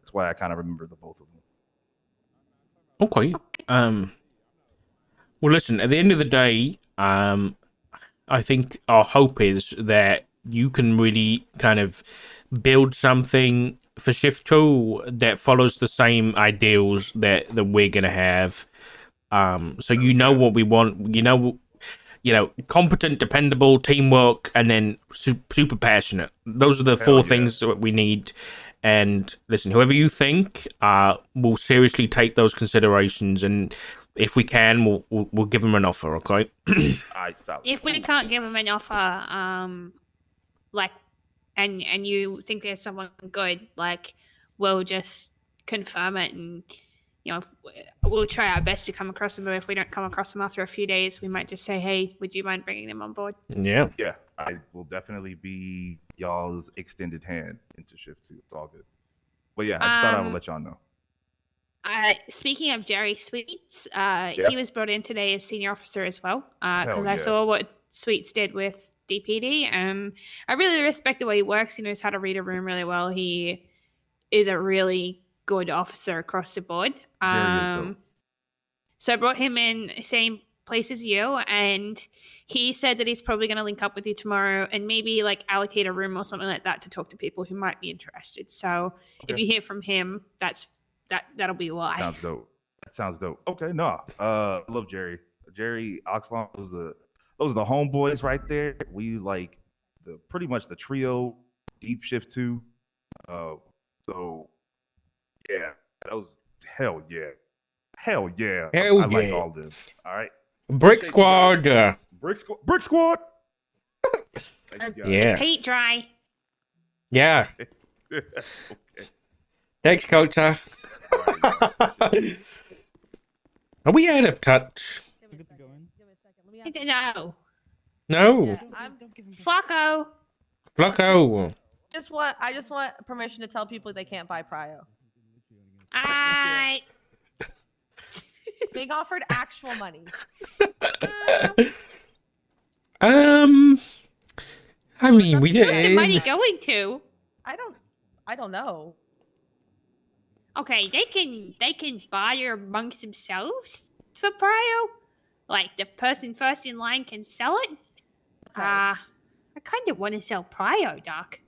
That's why I kind of remember the both of them. Okay. Well, listen. At the end of the day, I think our hope is that you can really kind of build something for Shift 2 that follows the same ideals that we're gonna have. So you know what we want. Competent, dependable, teamwork, and then super passionate. Those are the Hell four yeah. things that we need. And listen, whoever you think, will seriously take those considerations, and if we can, we'll give them an offer. Okay. I solid. If we can't give them an offer, like, and you think there's someone good, like, we'll just confirm it, and we'll try our best to come across them. But if we don't come across them after a few days, we might just say, "Hey, would you mind bringing them on board?" Yeah. Yeah, I will definitely be y'all's extended hand into Shift 2. It's all good. But yeah, I just thought I would let y'all know. Speaking of Jerry Sweets, Yeah. he was brought in today as senior officer as well, because Hell I yeah. saw what Sweets did with DPD, and I really respect the way he works. He knows how to read a room really well. He is a really good officer across the board. Jerry is dope. So I brought him in same place as you, and he said that he's probably going to link up with you tomorrow and maybe like allocate a room or something like that to talk to people who might be interested. So if you hear from him, that'll be why. Sounds dope. That sounds dope. Okay, no. I love Jerry. Jerry Oxlong, those are the homeboys right there. We like pretty much the trio, Deep Shift 2. So yeah, that was hell yeah. Hell yeah. Hell I like yeah. all this. All right. Brick Squad. Brick Squad. Thank you, guys. Yeah. Paint dry. Yeah. Okay. Thanks, Culture. Are we out of touch? I don't know. No. Yeah, Flacco. Flacco. I just want permission to tell people they can't buy Prio. I. Being offered actual money. I mean, we Where's the money did. going to? I don't know. Okay, they can buy her amongst themselves for Prio. Like the person first in line can sell it. Okay. I kind of want to sell Prio, Doc.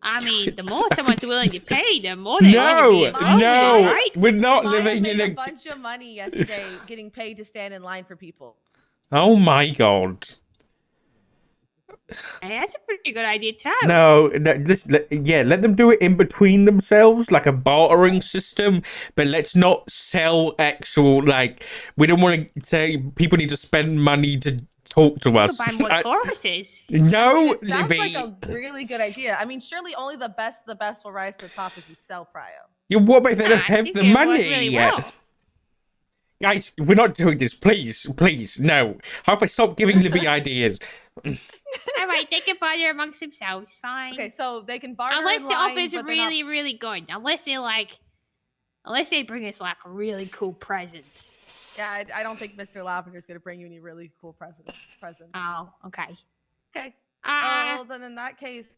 I mean, the more someone's willing to pay, the more they're going to be involved with it, right? We're not Maya living made in a bunch of money yesterday getting paid to stand in line for people. Oh my god. Hey, that's a pretty good idea too. No, let them do it in between themselves, like a bartering system. But let's not sell actual. Like, we don't want to say people need to spend money to talk to us. Buy more Tauruses. No, It sounds Libby. like a really good idea. I mean, surely only the best will rise to the top if you sell Prio. Yeah, what if they don't I have think the it worked money really yet? well. Guys, we're not doing this. Please, no. How about stop giving Libby ideas? All right, they can barter amongst themselves. Fine. Okay, so they can barter Unless in the line, offers are but they're not- really, really good. Unless they bring us like a really cool present. Yeah, I don't think Mr. Lavender's gonna bring you any really cool presents. Oh, okay. Okay. Ah, Well, then in that case,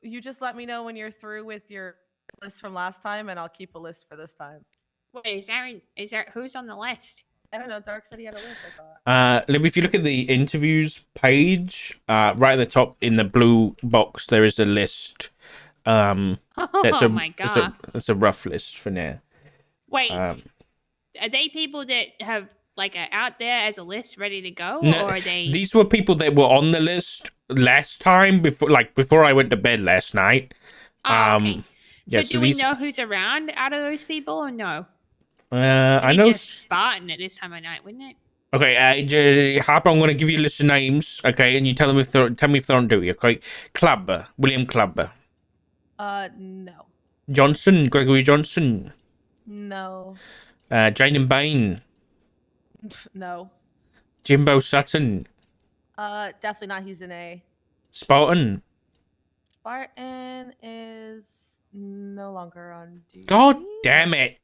you just let me know when you're through with your list from last time, and I'll keep a list for this time. wait, is there who's on the list? I don't know. Dark said he had a list. I thought. Libby, if you look at the interviews page, right at the top in the blue box, there is a list. Oh my god! That's a rough list for now. Wait, Um, are they people that have like are out there as a list ready to go, No, or are they? These were people that were on the list last time before I went to bed last night. Oh, okay. So yeah, do so we these- know who's around out of those people, or no? I Maybe know. just Spartan at this time of night, wouldn't it? Okay, Harper, I'm going to give you a list of names, okay, and you tell me if they're on duty, okay? Clubber, William Clubber. No. Johnson, Gregory Johnson. No. Jaden Bain. No. Jimbo Sutton. Definitely not. He's an A. Spartan. Spartan is no longer on duty. God damn it.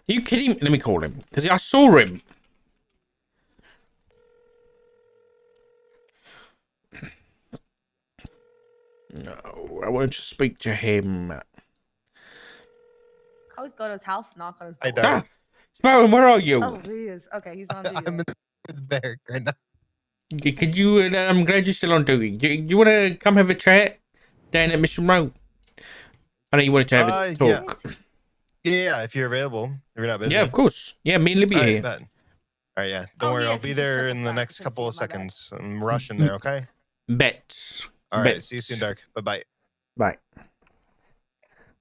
Are you kidding me? Let me call him, because I saw him. No, I want to speak to him. I always go to his house and knock on his I door. don't. Spartan, where are you? Oh, he is. Okay, he's on duty. I'm in the barrack right now. Could you? I'm glad you're still on duty. Do you want to come have a chat down at Mission Row? I know you wanted to have a Yeah. talk. Yeah, if you're available. If you're not busy. Yeah, of course. Yeah, me and Libby All are right, here. bet. All right, yeah. Don't Oh, worry. yes, I'll be he just there took in us the back. next I couldn't couple of see, my bad. seconds. I'm rushing there, okay? Bets. All right. Bets. See you soon, Dark. Bye-bye. Bye.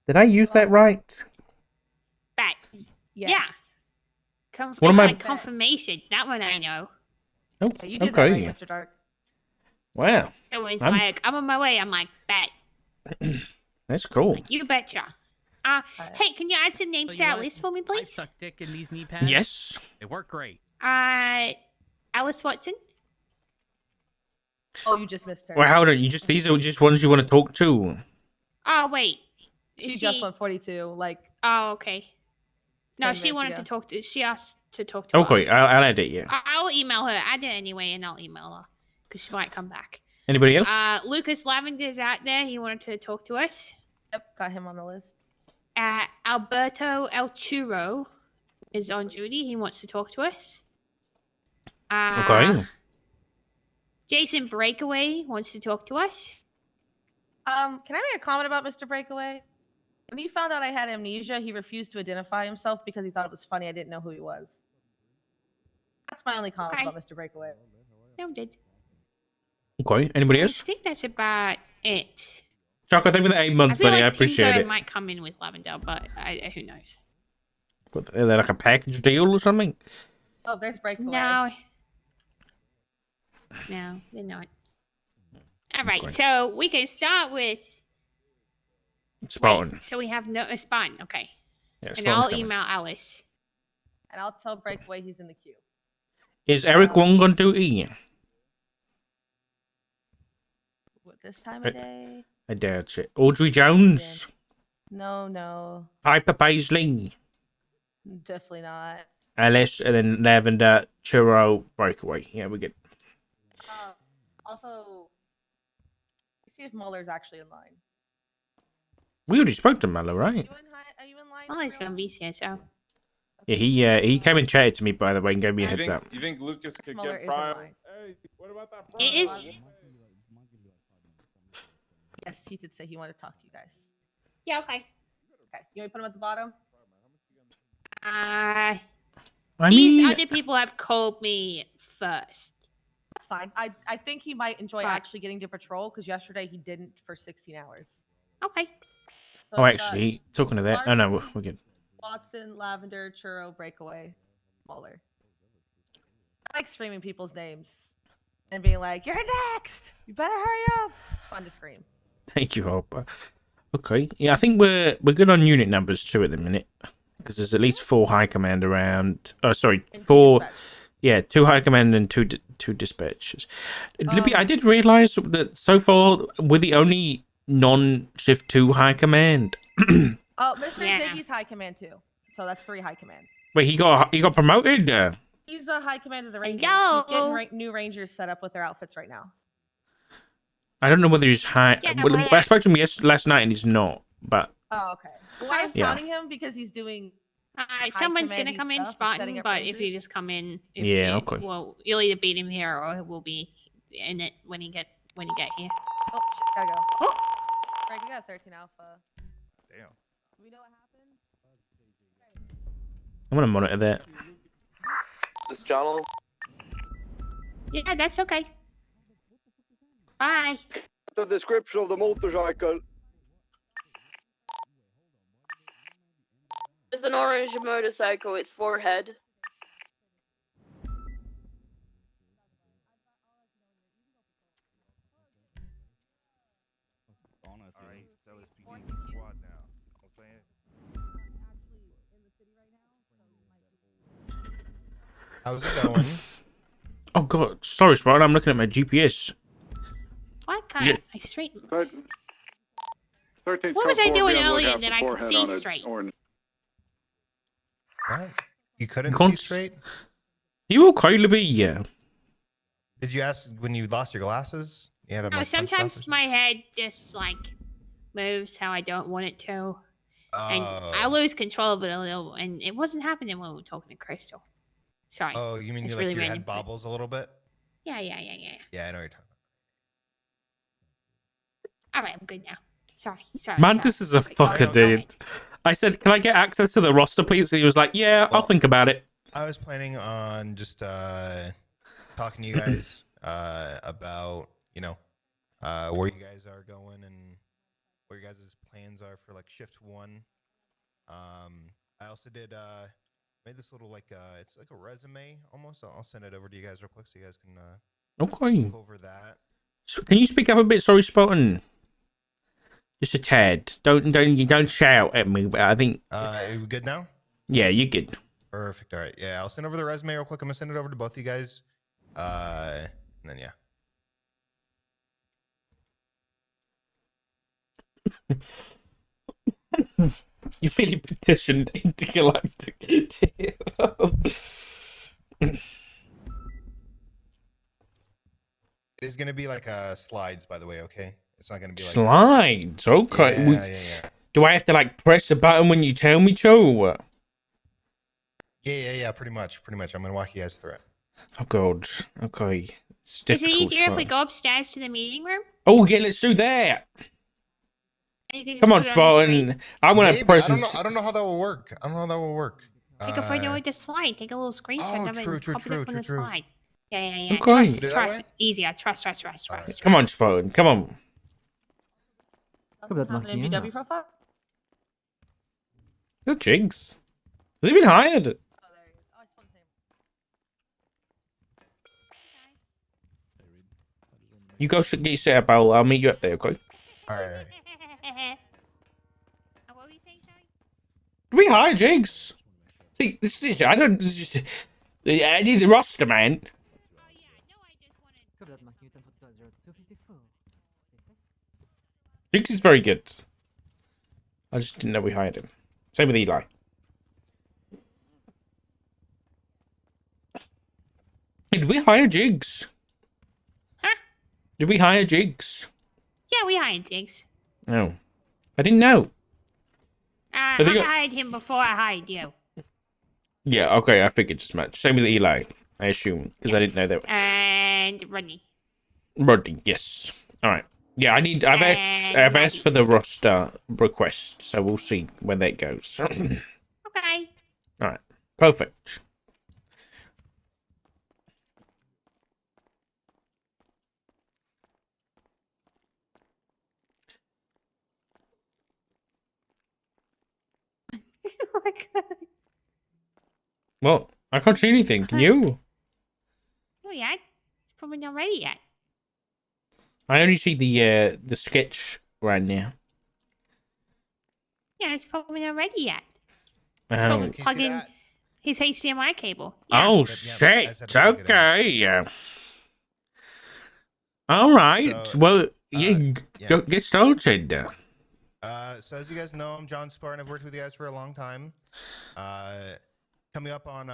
Did I use that right? Back. Yes. Yeah. What am I- Like confirmation. That one I know. Oh, Yeah, you did that right, okay. Mr. Dark. Wow, It was I'm- like, I'm on my way. I'm like, bet. that's cool. Like, you betcha. Hey, can you add some names So to you our want- list for me, I please? suck dick in these knee pads. Yes. They work great. Alice Watson. Oh, you just missed her. Well, hold on. These are just ones you want to talk to. Oh, wait. She Is just went 42. Like, Oh, okay. No, 10 she minutes wanted ago. to talk to. She asked to talk to Okay, us. I'll add it. Yeah. I'll email her. Add it anyway, and I'll email her because she might come back. Anybody else? Lucas Lavender's out there. He wanted to talk to us. yep, got him on the list. Alberto El Churro is on duty. He wants to talk to us. Okay. Jason Breakaway wants to talk to us. Can I make a comment about Mr. Breakaway? When he found out I had amnesia, he refused to identify himself because he thought it was funny I didn't know who he was. That's my only comment Okay. about Mr. Breakaway. Noted. Okay. Anybody I else? think that's about it. Choco, thank you for the 8 months, feel buddy. I like appreciate Pinzo it. might come in with Lavender, but who knows? What, are they like a package deal or something? Oh, there's Breakaway. No. No, they're not. All right, Okay. so we can start with Spartan. Wait, so we have no Spartan, okay. Yeah, And Spartan's I'll coming. email Alice. And I'll tell Breakaway he's in the queue. Is Eric Wong on duty? What, this time of day? I doubt it. Audrey Jones? No. Piper Paisley? Definitely not. Alice, and then Lavender, Churro, Breakaway. Yeah, we get. Also, let's see if Muller's actually in line. We already spoke to Muller, right? Are you in line? Well, for he's real? gonna be here, so. Yeah, he came and chatted to me, by the way, and gave me a You heads think, up. you think Lucas could Smaller get is prior? in line. Hey, what about that? It prior? is- Yes, he did say he wanted to talk to you guys. Yeah, okay. Okay, you want me to put him at the bottom? I These mean, other people have called me first. That's fine. I think he might enjoy Fine. actually getting to patrol because yesterday he didn't for 16 hours. Okay. So oh, we got actually, talking to that. Oh, no, we're good. Watson, Lavender, Churro, Breakaway, Muller. I like screaming people's names and being like, "You're next! You better hurry up!" It's fun to scream. Thank you, Hopper. Okay, yeah, I think we're good on unit numbers too at the minute, because there's at least 4 high command around. Oh, sorry, And 4. dispatch. Yeah, 2 high command and two dispatchers. Libby, I Um, did realize that so far we're the only non-shift 2 high command. Oh, Mr. Yeah. Ziggy's high command too. So that's 3 high command. Wait, he got promoted. He's the high command of the Rangers. Hello. He's getting new Rangers set up with their outfits right now. I don't know whether he's high. Yeah, Well, but- I spoke to him last night and he's not. But Oh, okay. Well, I was Yeah. counting him because he's doing. Someone's gonna commandy come in stuff of setting Spartan, up but if you Rangers. just come in, Yeah, okay. Well, you'll either beat him here or we'll be in it when you get here. Oh shit! Gotta go. Oh. Greg, you got 13 alpha. Damn. Do we know what happened? I'm gonna monitor that. This John. Yeah, that's okay. Bye. The description of the motorcycle. It's an orange motorcycle. It's forehead. All right, so it's PD squad now. You know what I'm saying? How's it going? Oh god, sorry, Spartan. I'm looking at my GPS. Why can't Yeah. I straighten? 13. What was I doing earlier that I could see straight? What? You couldn't You see can't- straight? You okay, Libby? Yeah. Did you ask when you lost your glasses? You had them, No, like, punched off or sometimes something? my head just like moves how I don't want it to. and I Oh. lose control of it a little. And it wasn't happening when we were talking to Crystal. Sorry. Oh, you mean It's you really like your random, head but- bobbles a little bit? Yeah. Yeah, I know what you're talking All right, I'm good now. Sorry. Mantis is a Okay, go fucker, ahead, go dude. I said, "Can I get access to the roster, please?" And he was like, "Yeah, I'll Well- think about it." about. I was planning on just talking to you guys about, where you guys are going and what your guys' plans are for like shift 1. I also made this little it's like a resume almost. I'll send it over to you guys real quick so you guys can Okay. look over that. Can you speak up a bit? Sorry, Spartan. Just a tad. Don't shout at me. But I think. Are we good now? Yeah, you're good. Perfect. All right. Yeah, I'll send over the resume real quick. I'm gonna send it over to both of you guys. And then yeah. You really petitioned intergalactic. It is gonna be like slides, by the way. Okay, it's not gonna be like Slides. Okay. Yeah. Do I have to like press a button when you tell me to? Yeah. Pretty much. I'm gonna walk you guys through it. Oh god. Okay. It's Is it difficult. easier if we Spartan. go upstairs to the meeting room? Oh yeah, let's do that. And you can just Come on, put it the screen? Spartan. I want Maybe. to present. I don't know how that will work. Take a photo with the slide. Take a little screenshot of it and pop it up on the slide. Yeah. Okay. Do it that Trust. way? Easier. Trust. Alright. Come on, Spartan. Come on. Have an MVW profile? The jigs. Has he been hired? Oh, there he is. Oh, I spelled his name. You go get your set up. I'll meet you up there. Okay. All right. What were you saying, sorry? Do we hire jigs? See, this is. I don't. This is just, I need the roster, man. Oh yeah, no, I just wanted. Jigs is very good. I just didn't know we hired him. Same with Eli. Hey, did we hire Jigs? Huh? Did we hire Jigs? Yeah, we hired Jigs. No. I didn't know. I think hired him before I hired you. Yeah, okay, I figured as much. Same with Eli, I assume, because I didn't know that. And Rodney. Rodney, yes. Alright. Yeah, I've asked for the roster request, so we'll see where that goes. Okay. Alright. Perfect. Oh my god. Well, I can't see anything. Can you? Oh yeah, it's probably not ready yet. I only see the sketch right now. Yeah, it's probably not ready yet. Oh, Probably Can you plug see in that? his HDMI cable. Yeah. oh Yeah, I said shit. to plug it in. Okay. All right. So, Well, yeah, yeah. go get started. So as you guys know, I'm John Spartan. I've worked with you guys for a long time. Coming up on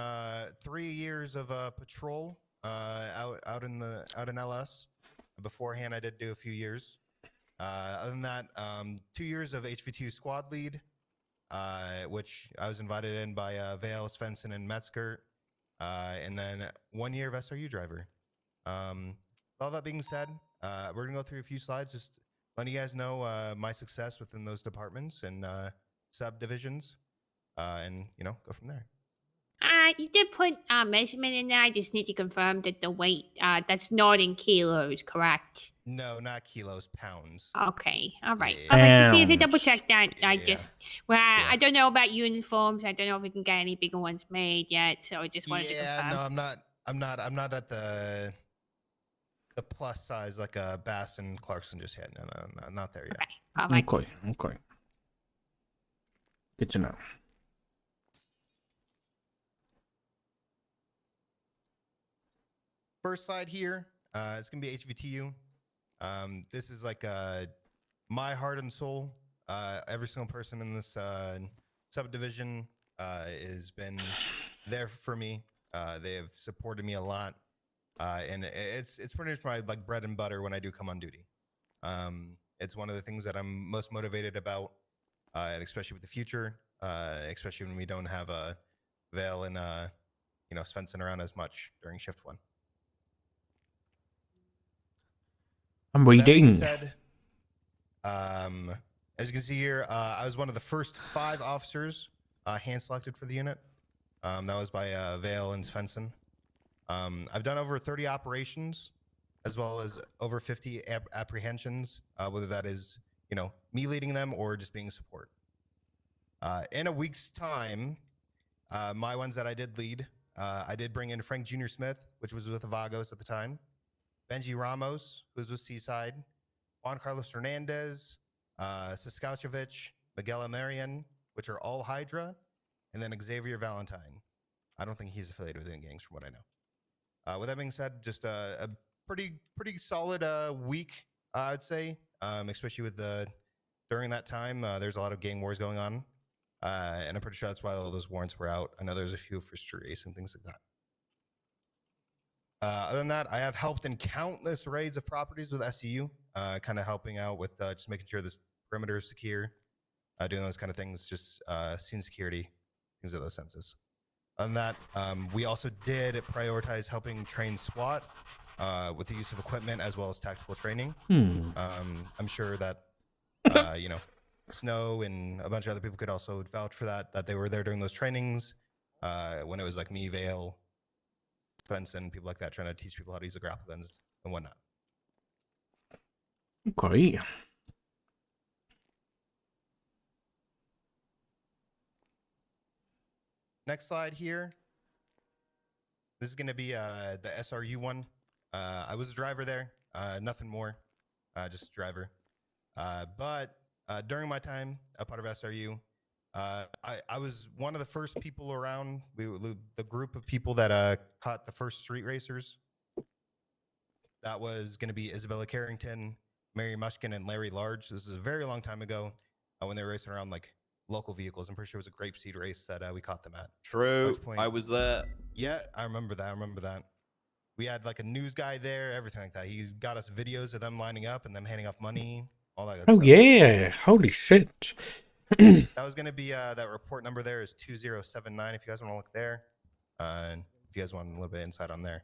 3 years of patrol out in LS. Beforehand, I did do a few years. Other than that, 2 years of HV2 squad lead, which I was invited in by Vale, Svensson, and Metzger, and then 1 year of SRU driver. All that being said, we're gonna go through a few slides, just letting you guys know my success within those departments and subdivisions, and go from there. You did put measurement in there. I just need to confirm that the weight, that's not in kilos, correct? No, not kilos, pounds. Okay, all right. Yeah. All right, just need to Pounds. double check that. I Yeah. just, I don't know about uniforms. I don't know if we can get any bigger ones made yet. So I just wanted to Yeah, confirm. no, I'm not at the plus size like Bass and Clarkson just hit. No, not there yet. Okay, perfect. Okay. Good to know. First slide here, it's gonna be HVTU. This is like my heart and soul. Every single person in this subdivision has been there for me. They have supported me a lot, and it's pretty much my like bread and butter when I do come on duty. It's one of the things that I'm most motivated about. and especially with the future, especially when we don't have a Vale and Svensson around as much during shift 1. I'm That being reading. said, as you can see here, I was one of the first 5 officers hand selected for the unit. That was by Vale and Svensson. I've done over 30 operations, as well as over 50 apprehensions, whether that is, me leading them or just being support. In a week's time, my ones that I did lead, I did bring in Frank Jr. Smith, which was with Vagos at the time, Benji Ramos, who was with Seaside, Juan Carlos Hernandez, Saskaucevich, Miguel Marian, which are all Hydra, and then Xavier Valentine. I don't think he's affiliated with any gangs from what I know. With that being said, just a pretty solid week, I'd say, especially with during that time, there's a lot of gang wars going on, and I'm pretty sure that's why all those warrants were out. I know there's a few for street race and things like that. Other than that, I have helped in countless raids of properties with SEU, kind of helping out with just making sure this perimeter is secure, doing those kind of things, just scene security, things of those senses. Other than that, we also did prioritize helping train SWAT with the use of equipment as well as tactical training. I'm sure that, Snow and a bunch of other people could also vouch for that they were there during those trainings when it was like me, Vale, Svensson, people like that, trying to teach people how to use the grapple guns and whatnot. Okay. Next slide here. This is going to be the SRU one. I was a driver there, nothing more, just a driver. But during my time a part of SRU, I was one of the first people around. The group of people that caught the first street racers. That was going to be Isabella Carrington, Mary Mushkin, and Larry Large. This is a very long time ago when they were racing around like local vehicles. I'm pretty sure it was a grape seed race that we caught them at. True. I was there. Yeah, I remember that. We had like a news guy there, everything like that. He got us videos of them lining up and them handing off money, all that good stuff. Yeah, holy shit. That was going to be that report number there is 2079 if you guys want to look there. And if you guys want a little bit of insight on there.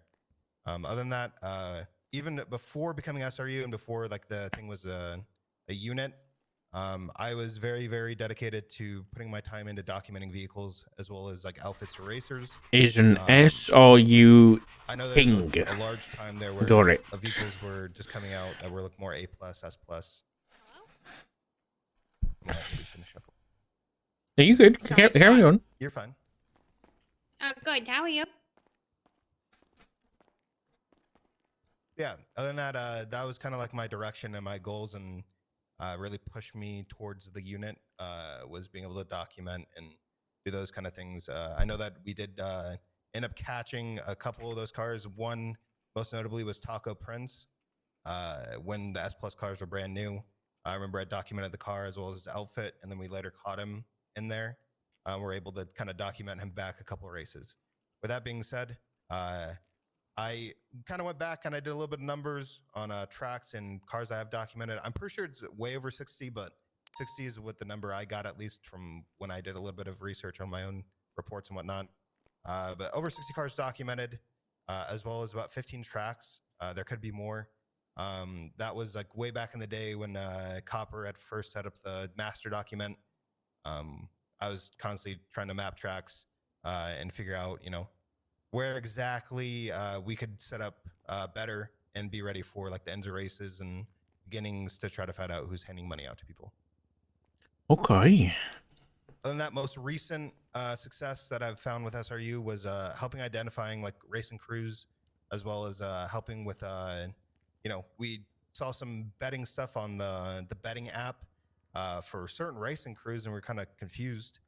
Other than that, even before becoming SRU and before like the thing was a unit, I was very, very dedicated to putting my time into documenting vehicles as well as like outfits for racers. Is an SRU I know thing. there's a large time there where vehicles were just coming out that were like more A+, S+. Finish up. Are you good? Carry on. You're fine. Good. How are you? Yeah. Other than that, that was kind of like my direction and my goals, and really pushed me towards the unit. Was being able to document and do those kind of things. I know that we did end up catching a couple of those cars. One, most notably, was Taco Prince. When the S+ cars were brand new, I remember I documented the car as well as his outfit, and then we later caught him in there. We're able to kind of document him back a couple of races. With that being said, I kind of went back and I did a little bit of numbers on tracks and cars I have documented. I'm pretty sure it's way over 60, but 60 is what the number I got, at least from when I did a little bit of research on my own reports and whatnot. But over 60 cars documented, as well as about 15 tracks. There could be more. That was like way back in the day when Copper had first set up the master document. I was constantly trying to map tracks and figure out, where exactly we could set up better and be ready for like the ends of races and beginnings to try to find out who's handing money out to people. Okay. Other than that, most recent success that I've found with SRU was helping identifying like racing crews, as well as helping with, we saw some betting stuff on the betting app for certain racing crews, and we're kind of confused.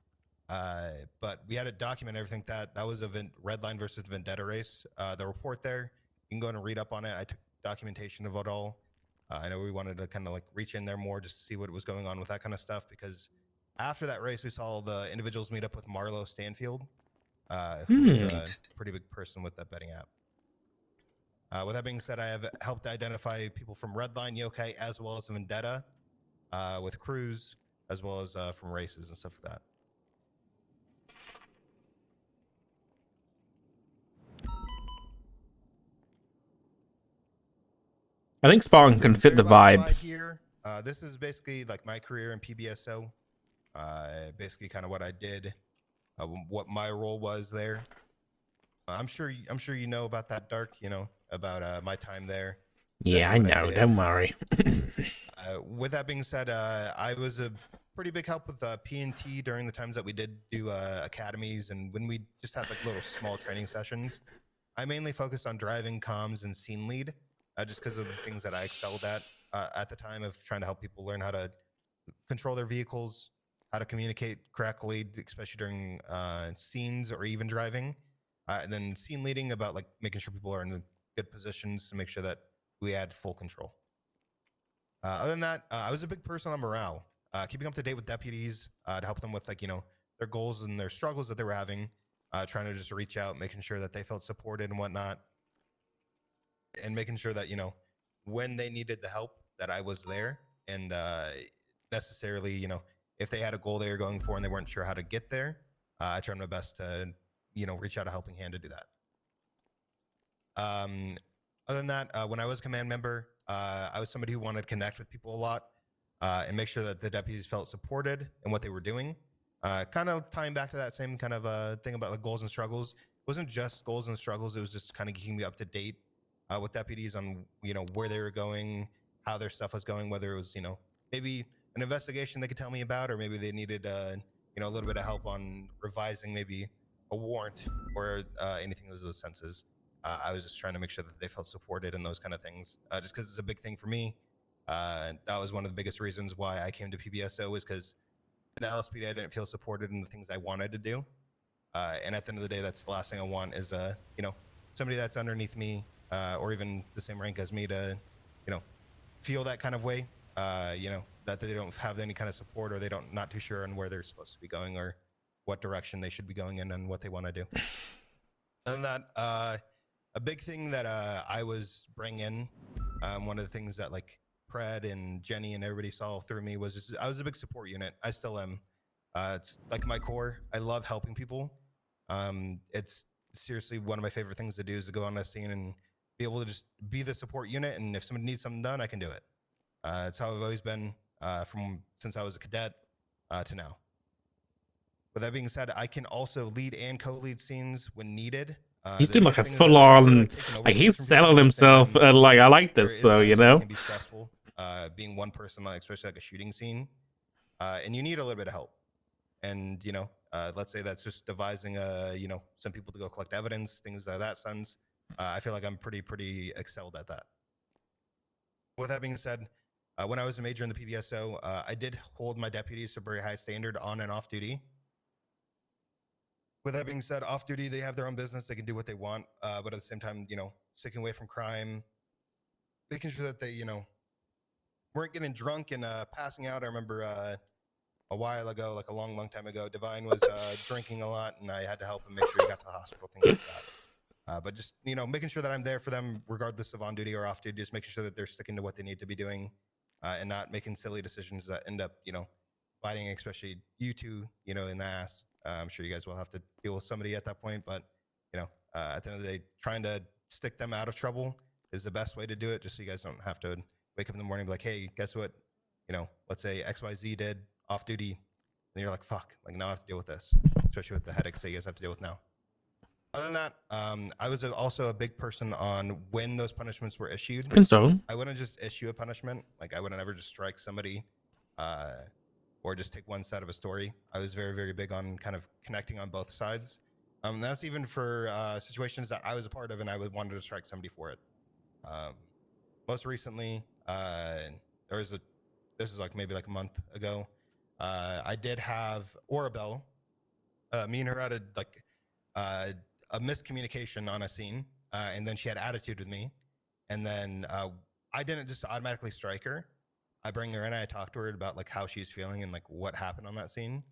But we had to document everything. That was a Redline versus Vendetta race. The report there, you can go and read up on it. I took documentation of it all. I know we wanted to kind of like reach in there more just to see what was going on with that kind of stuff, because after that race, we saw the individuals meet up with Marlo Stanfield, who is a pretty big person with that betting app. With that being said, I have helped identify people from Redline, Yokai, as well as Vendetta with crews, as well as from races and stuff like that. I think Spartan can fit the Very last vibe. slide here. This is basically like my career in PBSO. Basically, kind of what I did, what my role was there. I'm sure you know about that, Dark. You know about my time there. Yeah, I know. Don't worry. With that being said, I was a pretty big help with P&T during the times that we did do academies, and when we just had like little small training sessions. I mainly focused on driving, comms, and scene lead, just because of the things that I excelled at the time of trying to help people learn how to control their vehicles, how to communicate correctly, especially during scenes or even driving. And then scene leading about like making sure people are in good positions to make sure that we had full control. Other than that, I was a big person on morale, keeping up to date with deputies to help them with like, you know, their goals and their struggles that they were having, trying to just reach out, making sure that they felt supported and whatnot, and making sure that, you know, when they needed the help that I was there, and necessarily, you know, if they had a goal they were going for and they weren't sure how to get there, I tried my best to, you know, reach out a helping hand to do that. Other than that, when I was a command member, I was somebody who wanted to connect with people a lot and make sure that the deputies felt supported in what they were doing. Kind of tying back to that same kind of thing about like goals and struggles. It wasn't just goals and struggles. It was just kind of keeping me up to date with deputies on, you know, where they were going, how their stuff was going, whether it was, you know, maybe an investigation they could tell me about, or maybe they needed, you know, a little bit of help on revising maybe a warrant or anything of those senses. I was just trying to make sure that they felt supported and those kind of things, just because it's a big thing for me. That was one of the biggest reasons why I came to PBSO, was because in the LSPD I didn't feel supported in the things I wanted to do. And at the end of the day, that's the last thing I want is, you know, somebody that's underneath me or even the same rank as me to, you know, feel that kind of way, you know, that they don't have any kind of support, or they don't not too sure on where they're supposed to be going or what direction they should be going in and what they want to do. Other than that, a big thing that I was bringing in, one of the things that like Pred and Jenny and everybody saw through me was just, I was a big support unit. I still am. It's like my core. I love helping people. It's seriously one of my favorite things to do, is to go on a scene and be able to just be the support unit. And if somebody needs something done, I can do it. It's how I've always been from since I was a cadet to now. With that being said, I can also lead and co-lead scenes when needed. He's doing like a full-on, like he's selling himself. Like I like this, so you know. It can be stressful being one person, especially like a shooting scene, and you need a little bit of help. And you know, let's say that's just devising, you know, some people to go collect evidence, things of that sense. I feel like I'm pretty excelled at that. With that being said, when I was a major in the PBSO, I did hold my deputies to a very high standard on and off duty. With that being said, off duty, they have their own business. They can do what they want. But at the same time, you know, sticking away from crime, making sure that they, you know, weren't getting drunk and passing out. I remember a while ago, like a long time ago, Divine was drinking a lot, and I had to help him make sure he got to the hospital, things like that. But just, you know, making sure that I'm there for them, regardless of on duty or off duty, just making sure that they're sticking to what they need to be doing and not making silly decisions that end up, you know, biting, especially you two, you know, in the ass. I'm sure you guys will have to deal with somebody at that point, but, you know, at the end of the day, trying to stick them out of trouble is the best way to do it, just so you guys don't have to wake up in the morning and be like, hey, guess what? You know, let's say XYZ did off duty, and you're like, fuck, like now I have to deal with this, especially with the headaches that you guys have to deal with now. Other than that, I was also a big person on when those punishments were issued. I wouldn't just issue a punishment. Like I wouldn't ever just strike somebody or just take one side of a story. I was very big on kind of connecting on both sides. That's even for situations that I was a part of and I wanted to strike somebody for it. Most recently, this is like maybe like a month ago, I did have Orabelle. Me and her had a miscommunication on a scene, and then she had attitude with me, and then I didn't just automatically strike her. I bring her in, I talk to her about like how she's feeling and like what happened on that scene,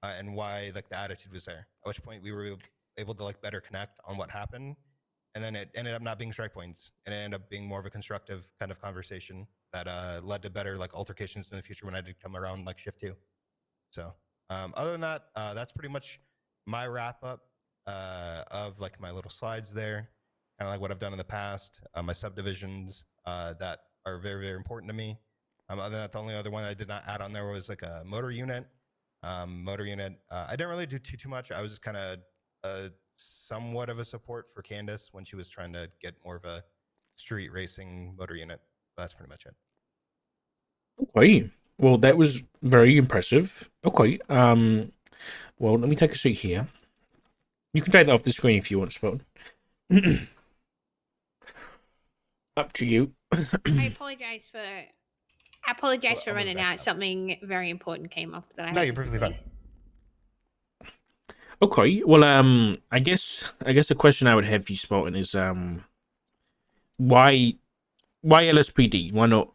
and why like the attitude was there. At which point we were able to like better connect on what happened, and then it ended up not being strike points, and it ended up being more of a constructive kind of conversation that led to better like altercations in the future when I did come around like shift 2. So other than that, that's pretty much my wrap up of like my little slides there, kind of like what I've done in the past, my subdivisions that are very, very important to me. Other than that, the only other one I did not add on there was like a motor unit. I didn't really do too much. I was just kind of somewhat of a support for Candace when she was trying to get more of a street racing motor unit. That's pretty much it. Okay. Well, that was very impressive. Okay. Well, let me take a seat here. You can take that off the screen if you want, Spawn. Up to you. I apologize for running out. Something very important came up that I. No, you're perfectly fine. Okay. Well, I guess the question I would have for you, Spartan, is why LSPD? Why not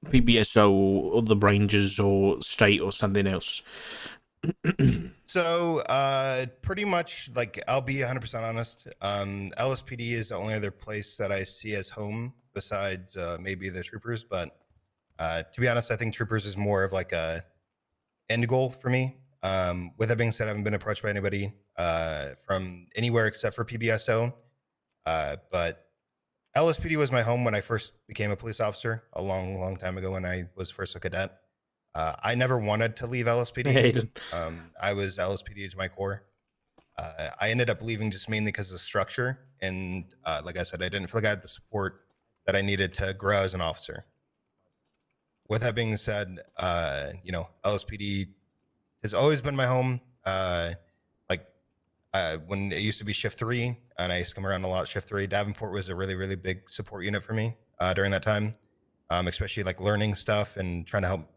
PBSO or the Rangers or state or something else? So pretty much, like, I'll be 100% honest. LSPD is the only other place that I see as home besides maybe the Troopers. But to be honest, I think Troopers is more of like a end goal for me. With that being said, I haven't been approached by anybody from anywhere except for PBSO. But LSPD was my home when I first became a police officer a long, long time ago when I was first a cadet. I never wanted to leave LSPD. I was LSPD to my core. I ended up leaving just mainly because of the structure. And like I said, I didn't feel like I had the support that I needed to grow as an officer. With that being said, LSPD has always been my home. When it used to be Shift 3, and I used to come around a lot Shift 3, Davenport was a really, really big support unit for me during that time, especially like learning stuff and trying to help.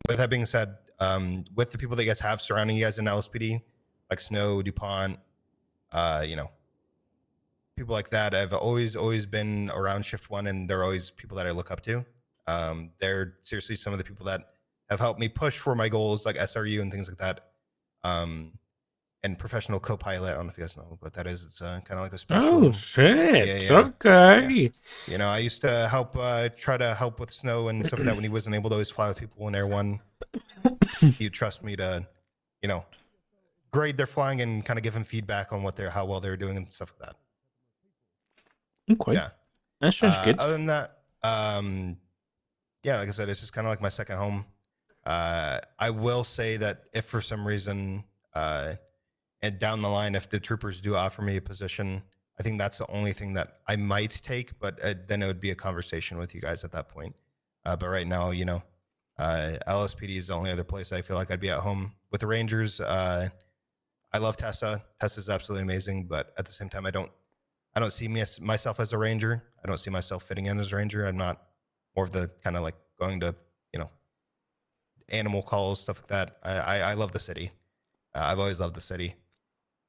With that being said, with the people that you guys have surrounding you guys in LSPD, like Snow, DuPont, people like that have always been around Shift 1, and they're always people that I look up to. They're seriously some of the people that have helped me push for my goals, like SRU and things like that. And professional co-pilot. I don't know if you guys know what that is. It's kind of like a special. Oh shit! Yeah. Okay. Yeah. I used to help, try to help with Snow and stuff like that when he wasn't able to always fly with people in Air 1. He'd trust me to, grade their flying and kind of give him feedback on how well they were doing and stuff like that. Okay. Yeah. That sounds good. Other than that, like I said, it's just kind of like my second home. I will say that if for some reason, and down the line, if the Troopers do offer me a position, I think that's the only thing that I might take, but then it would be a conversation with you guys at that point. But right now, LSPD is the only other place I feel like I'd be at home. With the Rangers, I love Tessa. Tessa's absolutely amazing, but at the same time, I don't see myself as a Ranger. I don't see myself fitting in as a Ranger. I'm not more of the kind of like going to, animal calls, stuff like that. I love the city. I've always loved the city.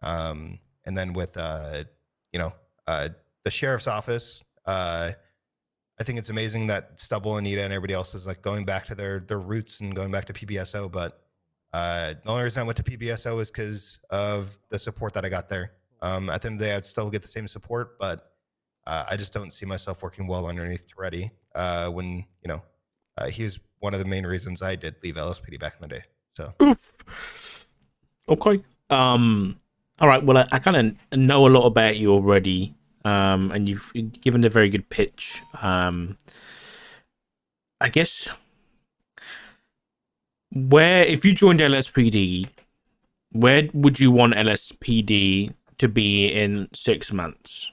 And then with, the sheriff's office, I think it's amazing that Stubble, Anita, and everybody else is like going back to their roots and going back to PBSO. But the only reason I went to PBSO is because of the support that I got there. At the end of the day, I'd still get the same support, but I just don't see myself working well underneath Toretti when, he was one of the main reasons I did leave LSPD back in the day. So. Oof. Okay. All right. Well, I kind of know a lot about you already, and you've given a very good pitch. I guess if you joined LSPD, where would you want LSPD to be in 6 months?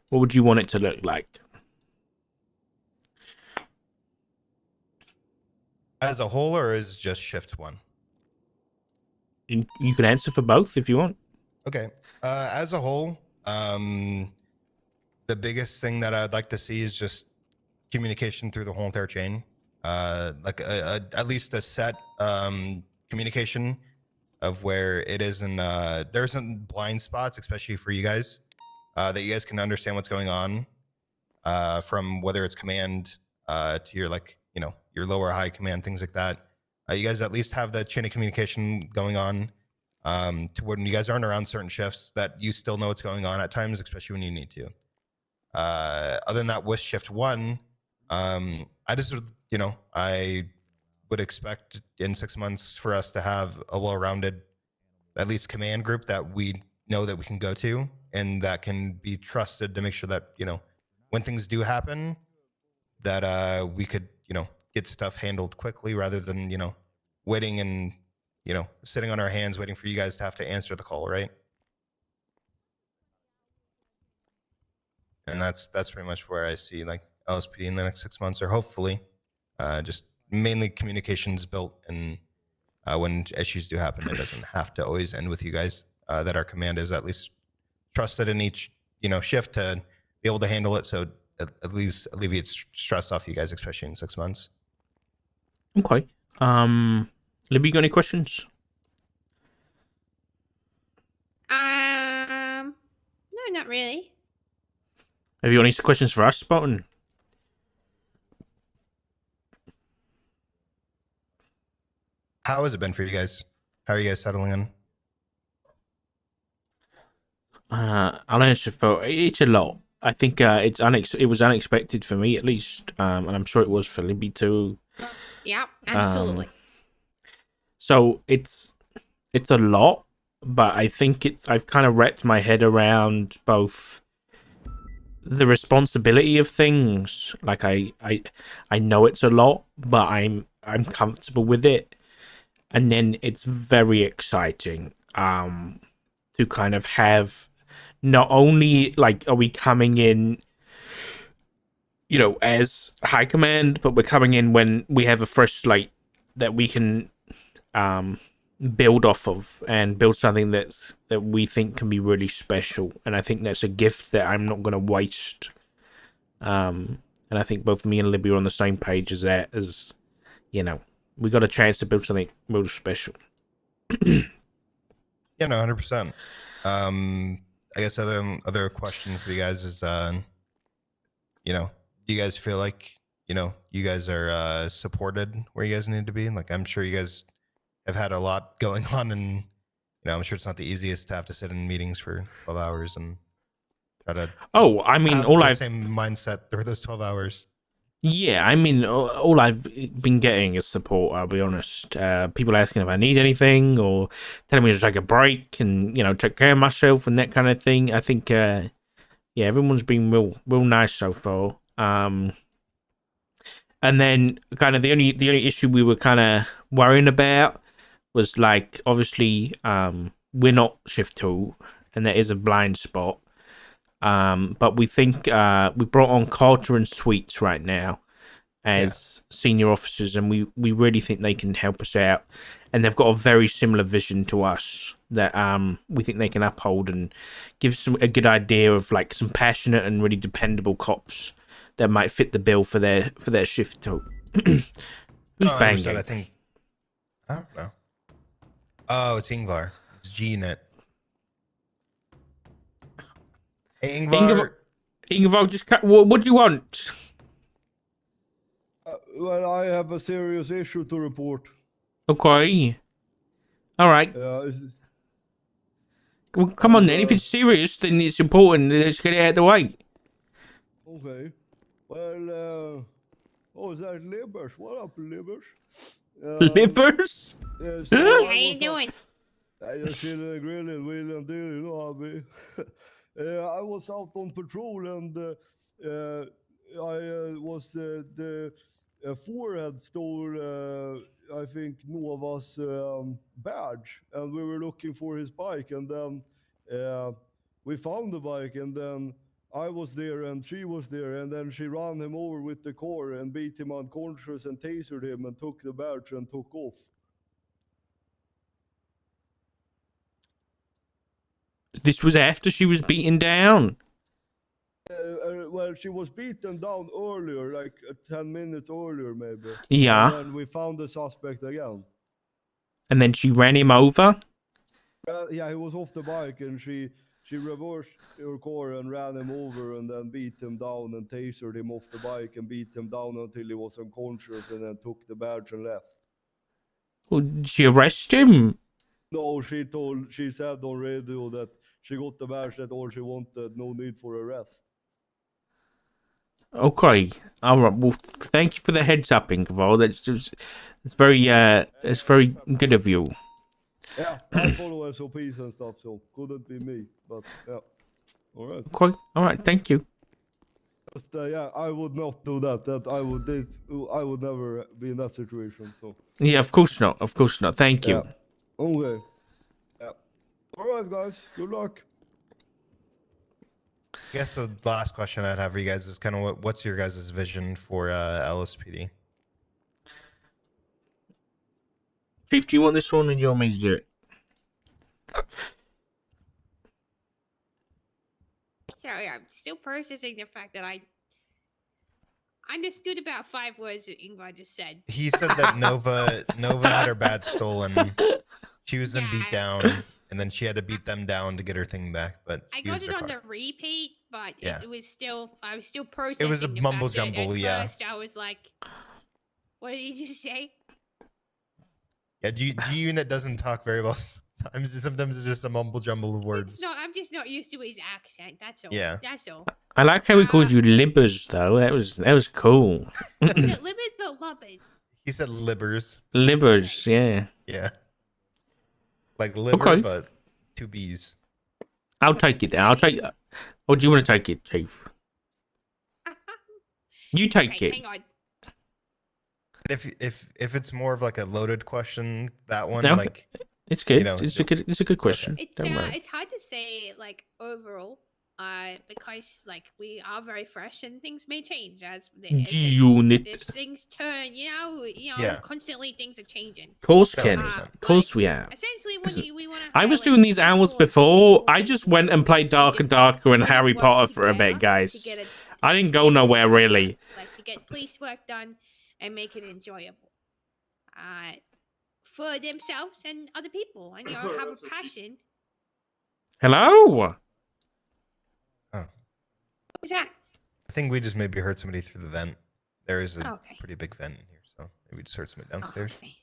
What would you want it to look like? As a whole, or is just Shift 1? You can answer for both if you want. Okay. As a whole, the biggest thing that I'd like to see is just communication through the whole entire chain. At least a set communication of where it isn't. There isn't blind spots, especially for you guys, that you guys can understand what's going on from whether it's command to your your lower high command, things like that. You guys at least have the chain of communication going on to when you guys aren't around certain shifts, that you still know what's going on at times, especially when you need to. Other than that, with Shift 1, I just, would expect in 6 months for us to have a well-rounded, at least command group that we know that we can go to and that can be trusted to make sure that, you know, when things do happen, that we could, you know, get stuff handled quickly rather than, you know, waiting and, you know, sitting on our hands waiting for you guys to have to answer the call, right? And that's pretty much where I see like LSPD in the next 6 months, or hopefully, just mainly communications built, and when issues do happen, it doesn't have to always end with you guys. That our command is at least trusted in each, you know, shift to be able to handle it, so at least alleviates stress off you guys, especially in 6 months. Okay. Libby, got any questions? No, not really. Have you got any questions for us, Spartan? How has it been for you guys? How are you guys settling in? I'll answer for it's a lot. I think it was unexpected for me at least, and I'm sure it was for Libby too. Yeah, absolutely. So it's a lot, but I think I've kind of wrapped my head around both the responsibility of things. Like I know it's a lot, but I'm comfortable with it, and then it's very exciting to kind of have. Not only like are we coming in, you know, as high command, but we're coming in when we have a fresh slate that we can build off of and build something that we think can be really special. And I think that's a gift that I'm not going to waste. And I think both me and Libby are on the same page as that. As you know, we got a chance to build something really special. Yeah, no, 100%. I guess other question for you guys is, you know, do you guys feel like, you know, you guys are supported where you guys need to be? Like, I'm sure you guys have had a lot going on, and you know, I'm sure it's not the easiest to have to sit in meetings for 12 hours and try to. Oh, I mean, have the same mindset through those 12 hours. Yeah, I mean, all I've been getting is support, I'll be honest. People asking if I need anything or telling me to take a break and, you know, take care of myself and that kind of thing. I think, yeah, everyone's been real nice so far. And then kind of the only issue we were kind of worrying about was like, obviously, we're not shift 2 and that is a blind spot. But we think we brought on Carter and Sweets right now as senior officers, and we really think they can help us out. And they've got a very similar vision to us that we think they can uphold and give a good idea of like some passionate and really dependable cops that might fit the bill for their shift too. Who's banging? I think I don't know. Oh, it's Ingvar. It's G-Net. Hey, Ingvar, just what do you want? Well, I have a serious issue to report. Okay. All right. Well, come on then. If it's serious, then it's important. Let's get it out of the way. Okay. Well, is that Libbers? What up, Libbers? Libbers? How you doing? Jag känner grillen, William, det är Abby. I was out on patrol and I was the forehead stole, I think, Nova's badge, and we were looking for his bike, and then we found the bike, and then I was there and she was there, and then she ran him over with the car and beat him unconscious and tasered him and took the badge and took off. This was after she was beaten down. Well, she was beaten down earlier, like 10 minutes earlier, maybe. Yeah. And then we found the suspect again. And then she ran him over? Yeah, he was off the bike, and she reversed her car and ran him over and then beat him down and tasered him off the bike and beat him down until he was unconscious, and then took the badge and left. Well, did she arrest him? No, she said on radio that she got the badge, that all she wanted, no need for arrest. Okay. All right. Well, thank you for the heads up, Ingvar. it's very good of you. Yeah, I follow SOPs and stuff, so couldn't be me. But yeah, all right. Okay, all right, thank you. Just yeah, I would not do that. I would never be in that situation. So Yeah, of course not. Of course not. Thank you. yeah. Okay. Yeah. All right, guys. Good luck. I guess the last question I'd have for you guys is kind of what's your guys' vision for LSPD? Chief, do you want this one or do you want me to do it? Sorry, I'm still processing the fact that I understood about 5 words that Ingvar just said. He said that Nova had her badge stolen. She was then beat down, and then she had to beat them down to get her thing back. But I got it on the repeat, but Yeah. it was still I was still processing. It was a the mumble fact that jumble, at yeah. First, I was like, "What did you just say?" Yeah, G Unit doesn't talk very well sometimes it's just a mumble jumble of words. No, I'm just not used to his accent. That's all. Yeah. That's all. I like how he called you libbers, though. That was cool. Is it libbers or lubbers? He said libbers. Libbers, yeah. Yeah. Like liver, Okay. but 2 B's. I'll take it then. I'll take. Or do you want to take it, Chief? You take Okay, it. hang on. If it's more of like a loaded question, that one No, like It's good. you know, It's a good question. Don't worry. It's hard to say like overall, because like we are very fresh and things may change as Unit. if things turn. Yeah. Constantly things are changing. Course, No, Kenny. 100%. Of course we are. Essentially, we want to. I was doing these hours before. I just went and played Dark and Darker and Harry Potter for a bit, guys. I didn't go nowhere really. Like to get police work done and make it enjoyable. For themselves and other people, and have a passion. Hello. What was that? I think we just maybe heard somebody through the vent. There is a Okay. pretty big vent in here, so maybe just heard somebody downstairs. Okay.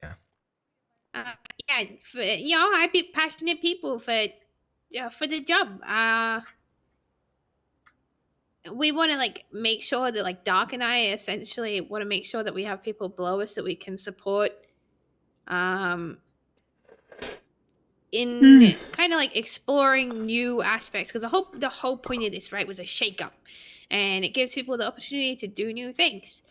Yeah. Yeah, for I be passionate people for the job. We want to like make sure that like Doc and I essentially want to make sure that we have people below us that we can support. In kind of like exploring new aspects, because the whole point of this, right, was a shakeup, and it gives people the opportunity to do new things.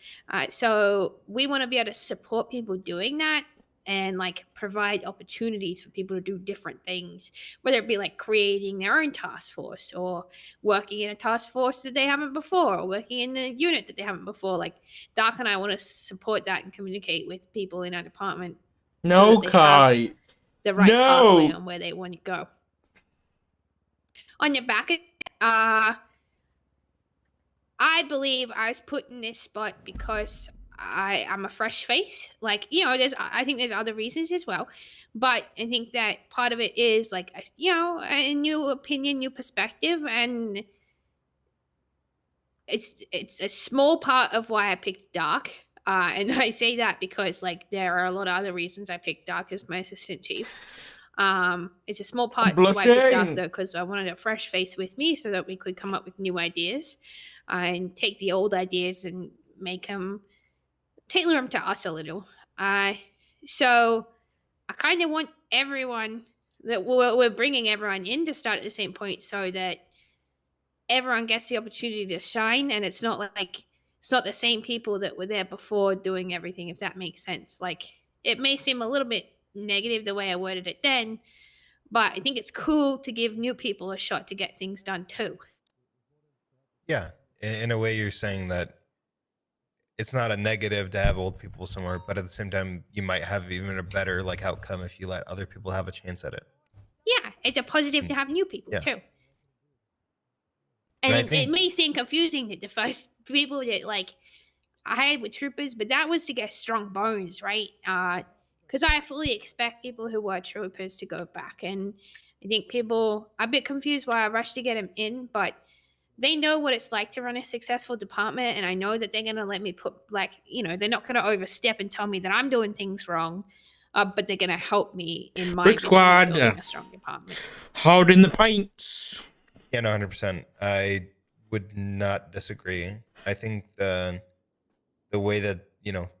So we want to be able to support people doing that and like provide opportunities for people to do different things, whether it be like creating their own task force or working in a task force that they haven't before, or working in the unit that they haven't before. Like Doc and I want to support that and communicate with people in our department. No, that they Kai. have the right pathway on where they want to go. On your back, I believe I was put in this spot because I'm a fresh face. Like, I think there's other reasons as well. But I think that part of it is like, a new opinion, new perspective. And it's a small part of why I picked Dark. And I say that because like there are a lot of other reasons I picked Dark as my assistant chief. It's a small part why I picked Dark though, because I wanted a fresh face with me so that we could come up with new ideas and take the old ideas and make them tailor them to us a little. So I kind of want everyone that we're bringing everyone in to start at the same point so that everyone gets the opportunity to shine, and it's not like it's not the same people that were there before doing everything, if that makes sense. Like, it may seem a little bit negative the way I worded it then, but I think it's cool to give new people a shot to get things done too. Yeah, in a way, you're saying that it's not a negative to have old people somewhere, but at the same time, you might have even a better like outcome if you let other people have a chance at it. Yeah, it's a positive to have new people too. And it may seem confusing that the first people that like I had with troopers, but that was to get strong bones, right? Because I fully expect people who were troopers to go back, and I think people are a bit confused why I rushed to get them in, but they know what it's like to run a successful department, and I know that they're gonna let me put they're not gonna overstep and tell me that I'm doing things wrong, but they're gonna help me in my Brick Squad, building a strong department. Holding the paints. Yeah, no, 100%. I would not disagree. I think the way that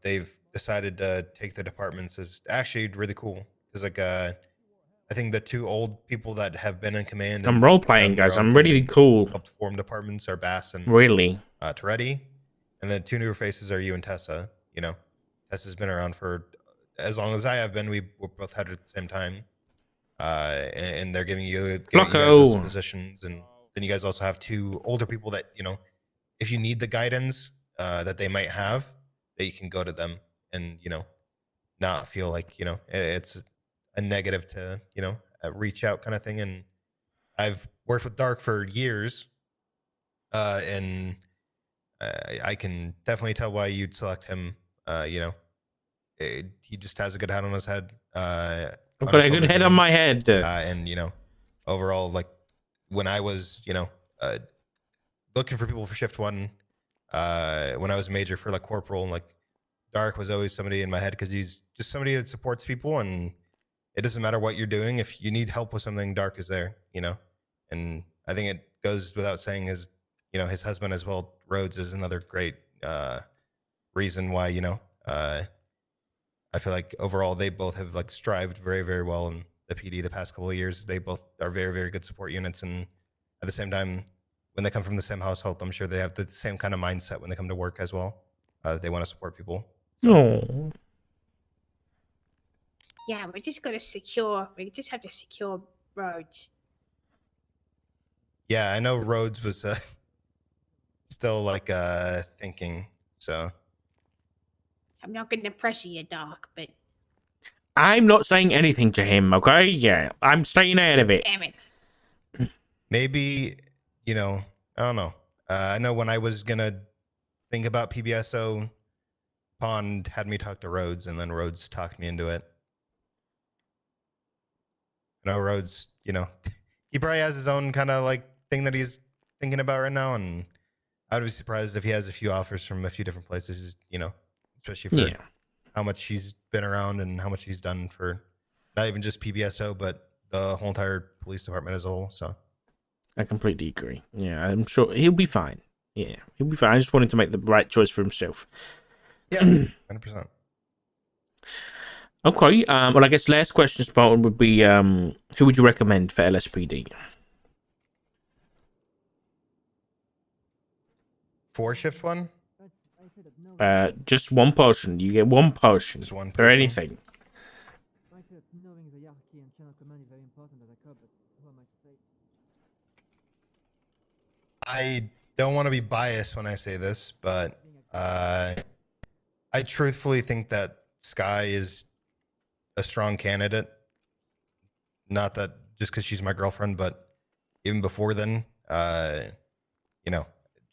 they've decided to take the departments is actually really cool. Because like I think the two old people that have been in command. I'm and role playing, done their guys. own I'm thing really and cool. helped form departments are Bass and Really. Toretti, and then two newer faces are you and Tessa. You know, Tessa's been around for as long as I have been. We were both had at the same time, and they're giving you guys those positions, and then you guys also have two older people that if you need the guidance that they might have, that you can go to them and not feel like it's a negative to reach out kind of thing. And I've worked with Dark for years, and I can definitely tell why you'd select him. He just has a good head on his head. I've got a good head on my head. And overall, like when I was looking for people for shift 1, when I was major for like corporal, and like Dark was always somebody in my head because he's just somebody that supports people, and it doesn't matter what you're doing. If you need help with something, Dark is there. And I think it goes without saying his husband as well, Rhodes, is another great reason why I feel like overall they both have like strived very, very well in the PD the past couple of years. They both are very, very good support units, and at the same time, when they come from the same household, I'm sure they have the same kind of mindset when they come to work as well. They want to support people. No. Yeah, we just gotta secure. We just have to secure roads. Yeah, I know Rhodes was still like thinking. So I'm not gonna pressure you, Doc, but I'm not saying anything to him, okay? Yeah, I'm staying out of it. damn it. maybe I don't know. I know when I was gonna think about PBSO, Pond had me talk to Rhodes, and then Rhodes talked me into it. I know Rhodes, he probably has his own kind of like thing that he's thinking about right now, and I would be surprised if he has a few offers from a few different places, especially for how much he's been around and how much he's done for not even just PBSO, but the whole entire police department as a whole. So I completely agree. Yeah, I'm sure he'll be fine. Yeah, he'll be fine. I just wanted to make the right choice for himself. Yeah, 100%. Okay. Well, I guess last question, Spartan, would be who would you recommend for LSPD? For shift 1? Just one person. You get one person. Just one for person? anything. I don't want to be biased when I say this, but I truthfully think that Sky is a strong candidate. Not that just because she's my girlfriend, but even before then,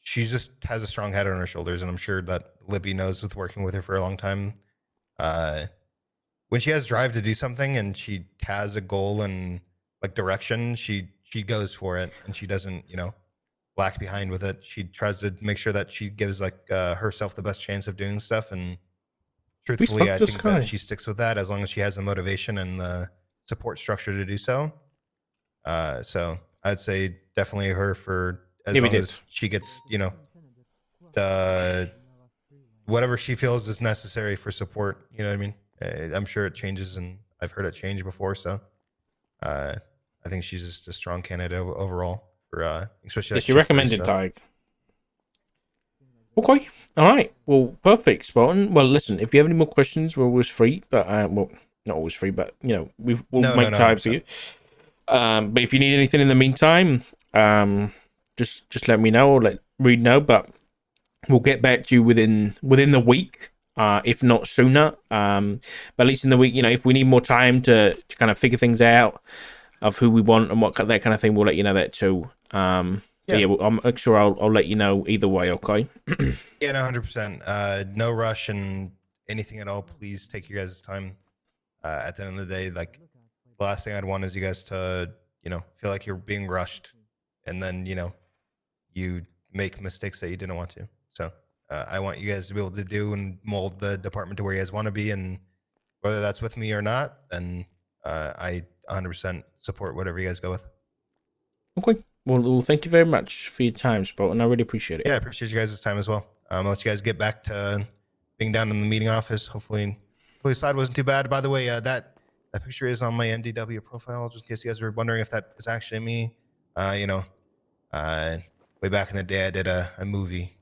she just has a strong head on her shoulders, and I'm sure that Libby knows with working with her for a long time. When she has drive to do something and she has a goal and like direction, she goes for it, and she doesn't, lag behind with it. She tries to make sure that she gives like herself the best chance of doing stuff, and truthfully, I think that she sticks with that as long as she has the motivation and the support structure to do so. So I'd say definitely her for as long as she gets, the whatever she feels is necessary for support. You know what I mean? I'm sure it changes, and I've heard it change before. So I think she's just a strong candidate overall for especially. Yes, you recommended Tyke. Okay. All right. Well, perfect, Spartan. Well, listen, if you have any more questions, we're always free. But well, not always free, but we'll make time for you. But if you need anything in the meantime, just let me know or let Reed know. But we'll get back to you within the week, if not sooner. But at least in the week, if we need more time to kind of figure things out of who we want and what that kind of thing, we'll let you know that too. Yeah, I'm sure I'll let you know either way. Okay. Yeah, no, 100%. No rush and anything at all. Please take your guys' time. At the end of the day, like the last thing I'd want is you guys to, feel like you're being rushed, and then you make mistakes that you didn't want to. So I want you guys to be able to do and mold the department to where you guys want to be, and whether that's with me or not, then I 100% support whatever you guys go with. Okay. Well, thank you very much for your time, Spartan. I really appreciate it. Yeah, I appreciate you guys' time as well. I'll let you guys get back to being down in the meeting office. Hopefully the side wasn't too bad. By the way, that picture is on my MDW profile, just in case you guys were wondering if that is actually me. You know, way back in the day, I did a movie.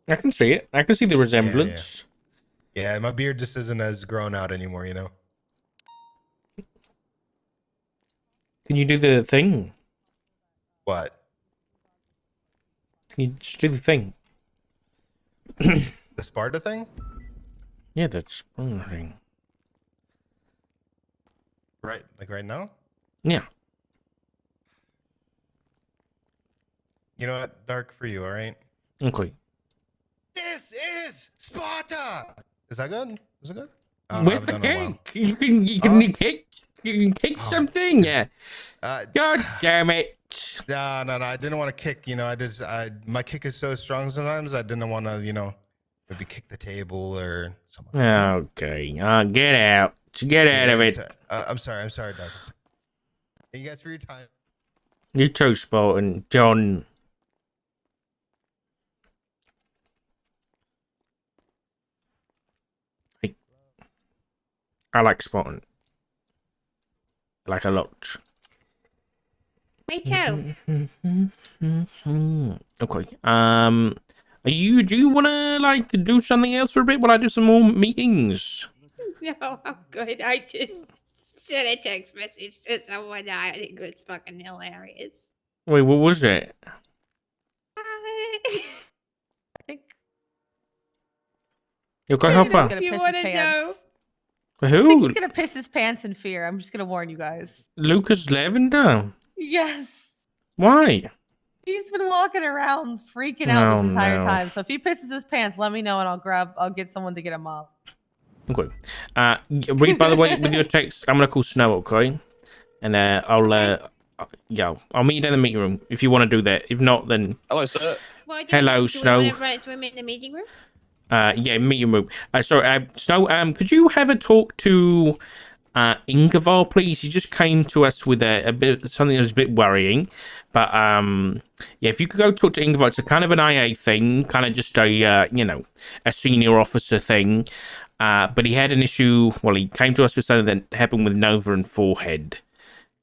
I can see it. I can see the resemblance. Yeah, my beard just isn't as grown out anymore, you know? Can you do the thing? What? Can you just do the thing? The Sparta thing? Yeah, the Sparta thing. Right, like right now? Yeah. You know what? Dark for you, all right? Okay. This is Sparta! Is that good? Is it good? Where's the cake? You can kick. You can kick something. Yeah. God damn it. No. I didn't want to kick. You know, my kick is so strong sometimes. I didn't want to, you know, maybe kick the table or something. Okay. Get out. Get out of it. I'm sorry, Doug. Thank you guys for your time. You too, Spartan. John. I like Spartan. Like a lot. Me too. Okay. Do you wanna like do something else for a bit while I do some more meetings? No, I'm good. I just sent a text message to someone that I think was fucking hilarious. Wait, what was it? I think You go he's help gonna her. piss his pants. I think Who? he's gonna piss his pants in fear. I'm just gonna warn you guys. Lucas Lavender? Yes. Why? He's been walking around freaking out this entire no. time. So if he pisses his pants, let me know and I'll get someone to get him up. Okay. Read, by the way, with your text, I'm gonna call Snow, okay? And I'll meet you down in the meeting room if you want to do that. If not, then hello, sir. Well, hello, do Snow. we want to run into him in the meeting room? Yeah, meeting room. Sorry, Snow. Could you have a talk to Ingevar, please? He just came to us with a bit something that was a bit worrying. But yeah, if you could go talk to Ingevar, it's a kind of an IA thing, kind of just a you know, a senior officer thing. But he had an issue. Well, he came to us with something that happened with Nova and Forehead.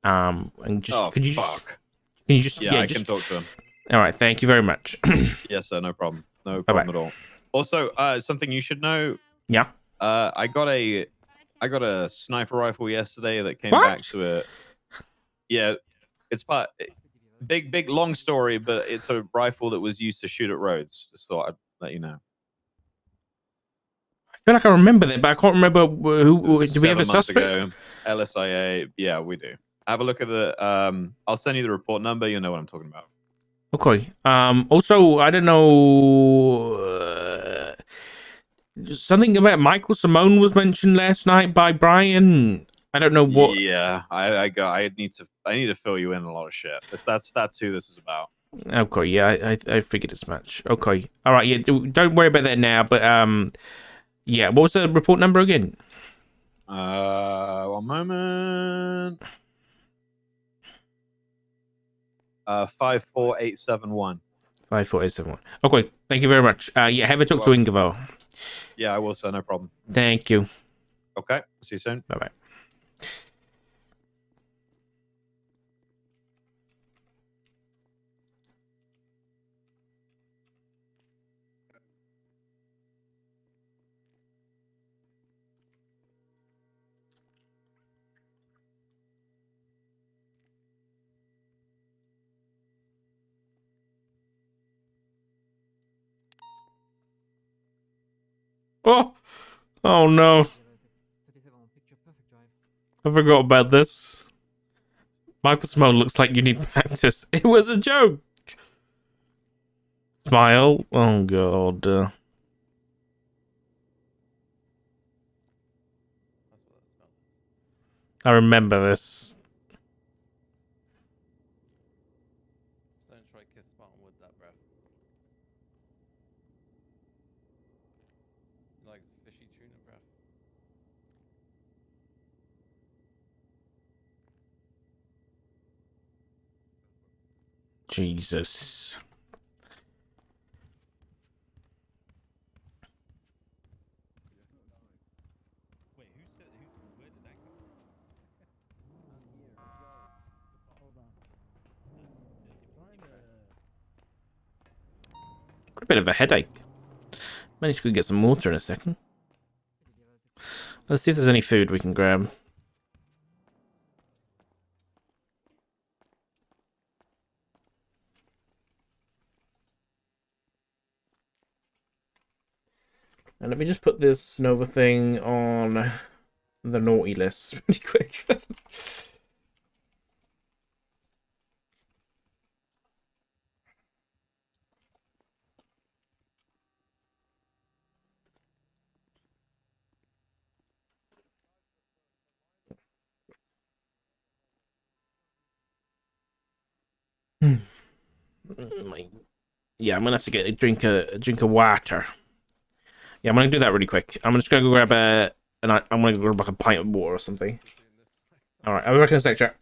And just could you just I can talk to him. All right, thank you very much. Yes, sir, no problem. No Bye-bye. problem at all. Also, something you should know. Yeah. I got a sniper rifle yesterday that came back to it. Yeah, it's big long story, but it's a rifle that was used to shoot at roads. Just thought I'd let you know. I feel like I remember that, but I can't remember who. Do we have a 7 months suspect? ago, LSIA. Yeah, we do. Have a look at the. I'll send you the report number. You'll know what I'm talking about. Okay. Also, I don't know. Something about Michael Simone was mentioned last night by Brian. I don't know what. Yeah, I need to fill you in a lot of shit. That's who this is about. Okay. Yeah, I figured as much. Okay. All right. Yeah. Don't worry about that now. But yeah. What was the report number again? 1 moment. 54871. 54871. Okay. Thank you very much. Yeah. Have a talk to Ingevar. Yeah, I will, sir. No problem. Thank you. Okay. See you soon. Bye bye. Oh no. I forgot about this. Michael Simone looks like you need practice. It was a joke. Smile. Oh god. I remember this. Don't try kiss Spartan with that breath. He likes fishy tuna breath. Jesus. bit of a headache. Might need to go get some water in a second. Let's see if there's any food we can grab. And let me just put this Nova thing on the naughty list really quick. Yeah, I'm gonna have to get a drink of water. Yeah, I'm gonna do that really quick. I'm just gonna go grab I'm gonna go grab like a pint of water or something. All right, I'll be back in a sec, chat.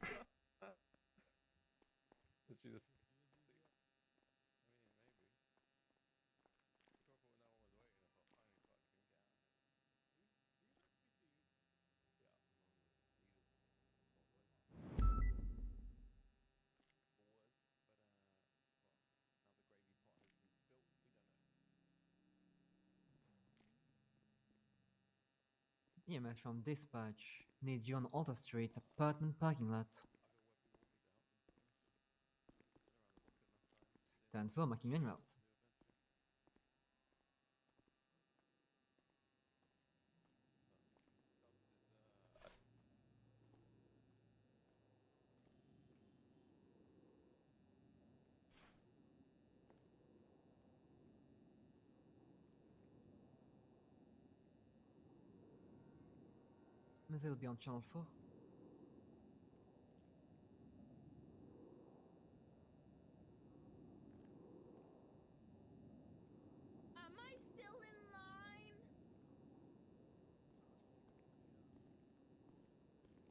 EMS from dispatch. Need you on Alta Street, apartment parking lot. 10-4, marking en route. Mais it'll be on channel 4. Am I still in line?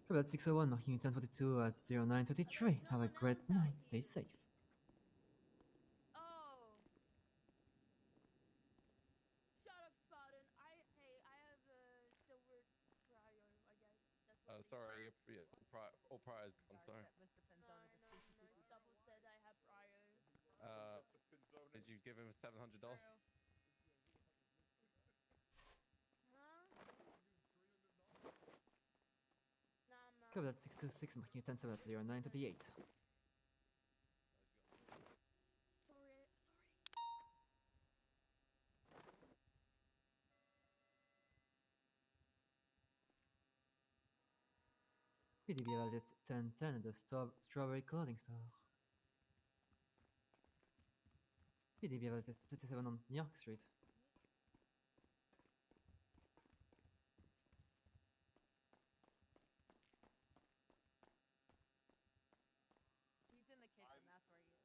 Quebec 601, marking 1042 at 0923. Have a great night. Stay safe. Oh. Shut up, Spartan. I have a silver Brio, I guess. That's what Sorry, yeah, all prior's gone, sorry. Double said I have Brio. Did you give him $700? Quebec 626, marking 107 at 0928. PDB Valdez 1010 at the Strawberry Clothing Store. PDB Valdez 27 on York Street. He's in the kitchen. That's where he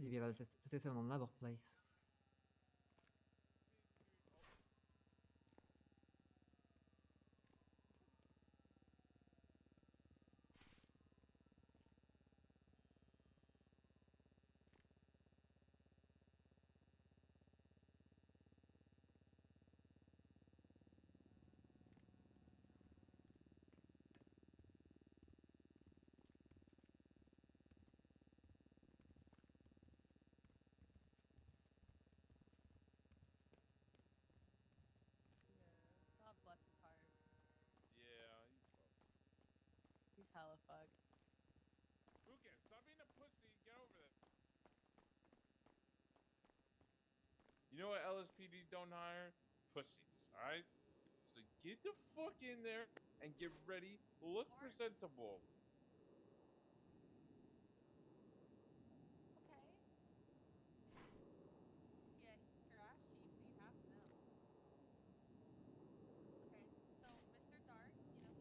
is. PDB Valdez 27 on Labor Place. God bless his heart. Yeah. He's hella fucked. Lucas, stop being a pussy. Get over it. You know what LSPD don't hire? Pussies, alright? So get the fuck in there and get ready. Look presentable. Okay. Yeah, he's trash chief, so you'd have to know. Okay, so Mr. Dark,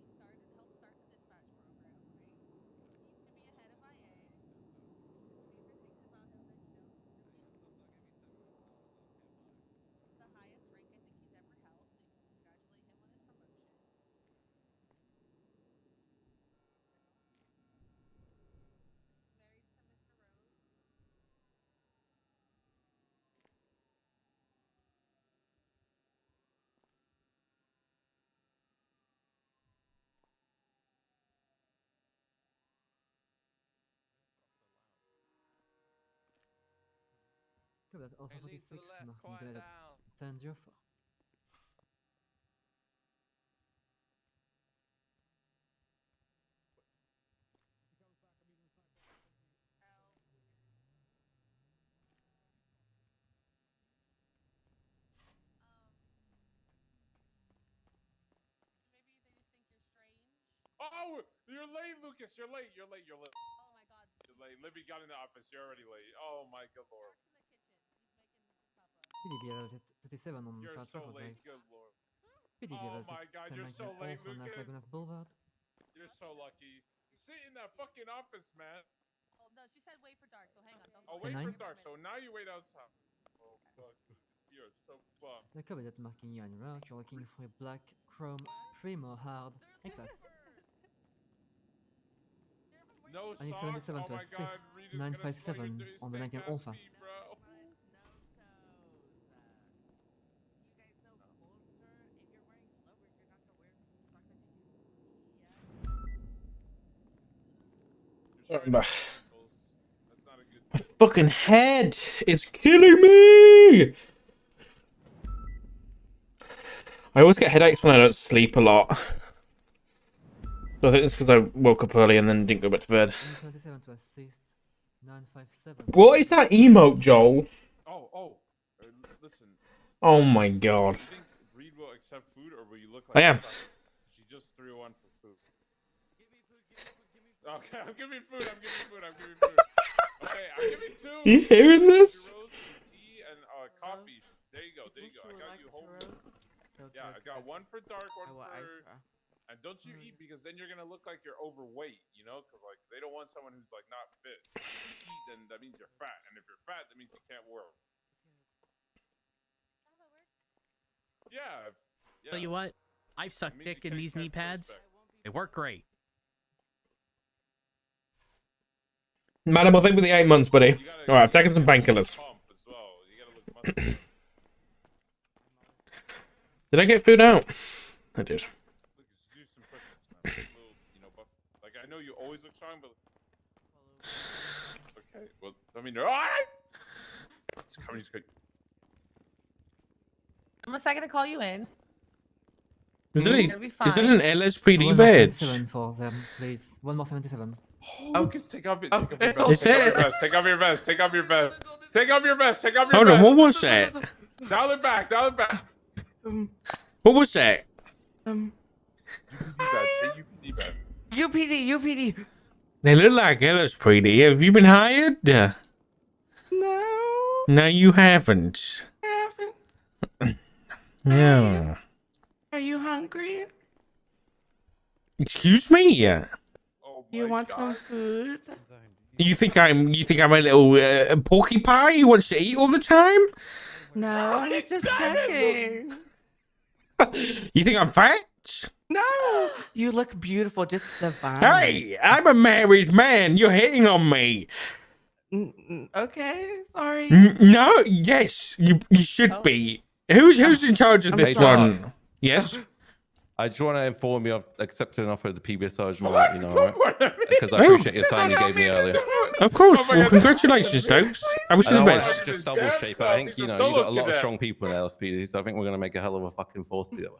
you know, he helped start the dispatch program, right? He used to be a head of IA. These are things about him that, you know, it's the highest rank I think he's ever held, so you can congratulate him on his promotion. copy that. Alpha It leads to 46, the left. marking Quiet dead down. at 10:04. Oh, you're late, Lucas. You're late. You're late. You're late. Oh my god. You're late. Libby got in the office. You're already late. Oh my good lord. PDB level 37 on You're South so River late. Drive. Good lord. PDB Oh level my god, you're 1019 so late, for North Lucas. Lagunas Boulevard. You're so lucky. Sit in that fucking office, man. Oh no, she said wait for dark, so hang on. Don't Oh, go wait Nine? for dark. So now you wait outside. Oh god, you're so bummed. The copy that marking you on route. You're looking for a black chrome Primo hard A-class. No I need socks. 77 Oh to my god, assist. Rita's gonna smell 957 your on the stank 19 ass Alpha. feet, bro. You're starting to get wrinkles. That's not a good thing. Fucking head is killing me. I always get headaches when I don't sleep a lot. So I think it's because I woke up early and then didn't go back to bed. 927 to assist. 957. What is that emote, Joel? Oh, listen. Oh my god. Do you think Reed will accept food, or will you look I like am. a sucker? She just threw one for food. Okay, I'm giving food. Okay, I'm giving two. You hearing this? Churros, tea, and coffee. There you go. I got you home. Yeah, I got one for dark, one for. And don't you eat, because then you're gonna look like you're overweight, you know? Because like they don't want someone who's like not fit. If you eat, then that means you're fat, and if you're fat, that means you can't work. Yeah. Tell you what, I've sucked means you dick in can't these knee catch pads. They work great. Madam, I think with the 8 months, buddy. Alright, I've taken some painkillers. Did I get food out? I did. Do some push-ups, man. You know, like I know you always look strong, but okay. Well, I mean, it's coming. He's good. I'm a second to call you in. Is it It'll be is it fine. an LSPD One more badge? 77 for them, please. One more 77. Lucas, take off your vest. Is Take off it? your vest. Take off your vest. Take off your vest. Take off your vest. Take off your Hold vest. on, what was that? Dial it back. Dial it back. What was that? UPD badge. Say UPD badge. UPD. They look like LSPD. Have you been hired? No, No, you haven't. I haven't. Yeah. Are you hungry? Excuse me? Oh You want some food? You think I'm a little porcupine who wants to eat all the time? No, I'm just checking. You think I'm fat? No, you look beautiful, just divine. Hey, I'm a married man. You're hitting on me. Okay, sorry. No, yes, you should be. Who's in charge of this one? Yes. I just want to inform you I've accepted an offer at the PBS Sergeant, you know, because I appreciate your time you gave me earlier. Of course. Well, congratulations, folks. I wish you the I want best. to just double shape it. I think, you know, you've got a lot of strong people in LSPD, so I think we're going to make a hell of a fucking force together.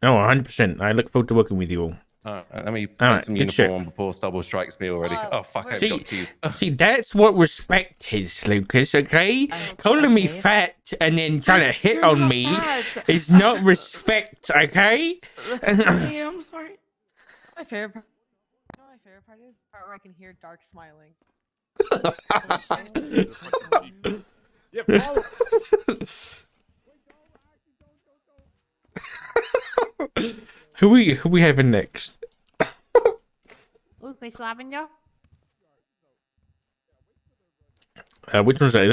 Oh, 100%. I look forward to working with you all. Let me put Alright, some good uniform shit. on before Stubble strikes me already. Oh, fuck, I See, got keys. see, that's what respect is, Lucas, okay? Calling me fat and then trying to hit on me is not respect, okay? I'm sorry. My favorite part. You know what my favorite part is? The part where I can hear Dark smiling. Yeah, follow. Who we having next? Lucas Lavender. Which one's that?